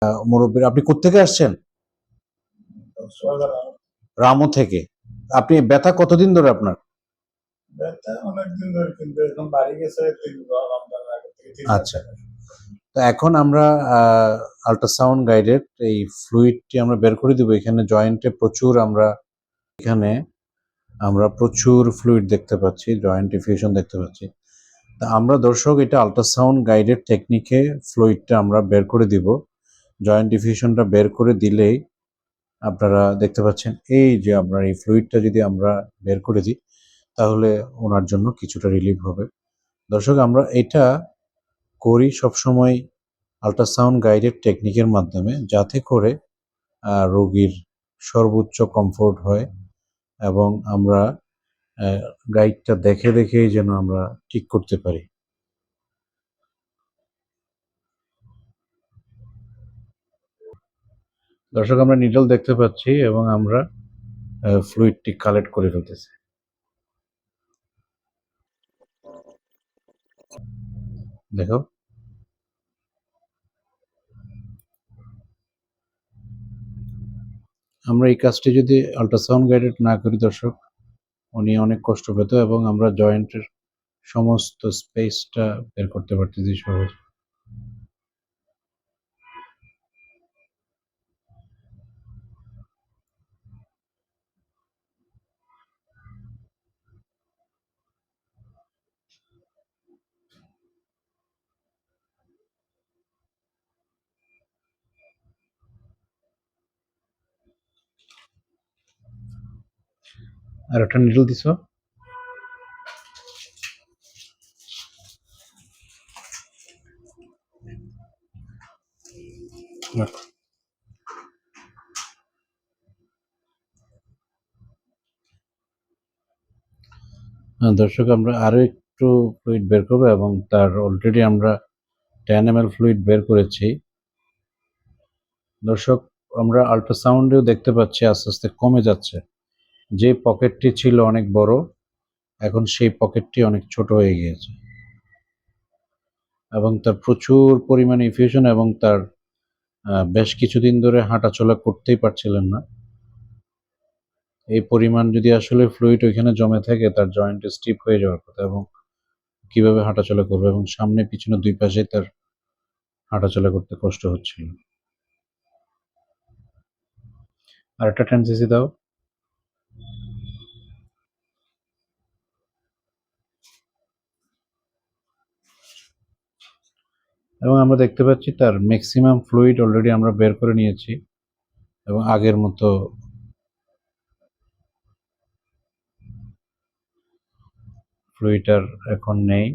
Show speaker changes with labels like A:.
A: মুরব্বী, আপনি কোত্থেকে আসছেন? রামু থেকে। আপনি ব্যথা কতদিন ধরে আপনার?
B: ব্যথা অনেকদিন ধরে, কিন্তু এখন বাড়ি গেছে রমজানের আগে থেকে।
A: আচ্ছা, তো এখন আমরা আল্ট্রাসাউন্ড গাইডেড এই ফ্লুইডটি আমরা বের করে দিব। এখানে জয়েন্টে প্রচুর আমরা প্রচুর ফ্লুইড দেখতে পাচ্ছি, জয়েন্ট ডিফিউশন দেখতে পাচ্ছি। তা আমরা দর্শক এটা আল্ট্রাসাউন্ড গাইডেড টেকনিকে ফ্লুইডটা আমরা বের করে দিব। জয়েন্ট ডিফিউশনটা বের করে দিলেই আপনারা দেখতে পাচ্ছেন এই যে আপনার এই ফ্লুইডটা যদি আমরা বের করে দিই তাহলে ওনার জন্য কিছুটা রিলিফ হবে। দর্শক, আমরা এটা করি সবসময় আল্ট্রাসাউন্ড গাইডেড টেকনিকের মাধ্যমে, যাতে করে রোগীর সর্বোচ্চ কমফোর্ট হয় এবং আমরা গাইডটা দেখে দেখেই যেন আমরা ঠিক করতে পারি। দর্শক, আমরা নিডল দেখতে পাচ্ছি এবং আমরা ফ্লুইডটি কালেক্ট করে ফেলতেছি। দেখো, আমরা এই কাজটি যদি আল্ট্রাসাউন্ড গাইডেড না করি দর্শক, উনি অনেক কষ্ট পেত এবং আমরা জয়েন্টের সমস্ত স্পেসটা বের করতে পারতেছি সহজ। আর একটা নিডল দিছ? দর্শক, আমরা আরো একটু ফ্লুইড বের করবো এবং তার অলরেডি আমরা 10 ml ফ্লুইড বের করেছি। দর্শক, আমরা আল্ট্রাসাউন্ডেও দেখতে পাচ্ছি আস্তে আস্তে কমে যাচ্ছে। যে পকেটটি ছিল অনেক বড়, এখন সেই পকেটটি অনেক ছোট হয়ে গিয়েছে এবং তার প্রচুর পরিমাণে ইনফিউশন এবং তার বেশ কিছুদিন ধরে হাঁটাচলা করতেই পারছিলেন না। এই পরিমাণ যদি আসলে ফ্লুইড ওইখানে জমে থাকে, তার জয়েন্ট স্টিফ হয়ে যাওয়ার কথা এবং কিভাবে হাঁটাচলা করবে, এবং সামনে পিছনে দুই পাশে তার হাঁটাচলা করতে কষ্ট হচ্ছিল। আর একটা 10 cc দাও। এবং আমরা দেখতে পাচ্ছি তার ম্যাক্সিমাম ফ্লুইড অলরেডি আমরা বের করে নিয়েছি এবং আগের মতো ফ্লুইড আর এখন নেই।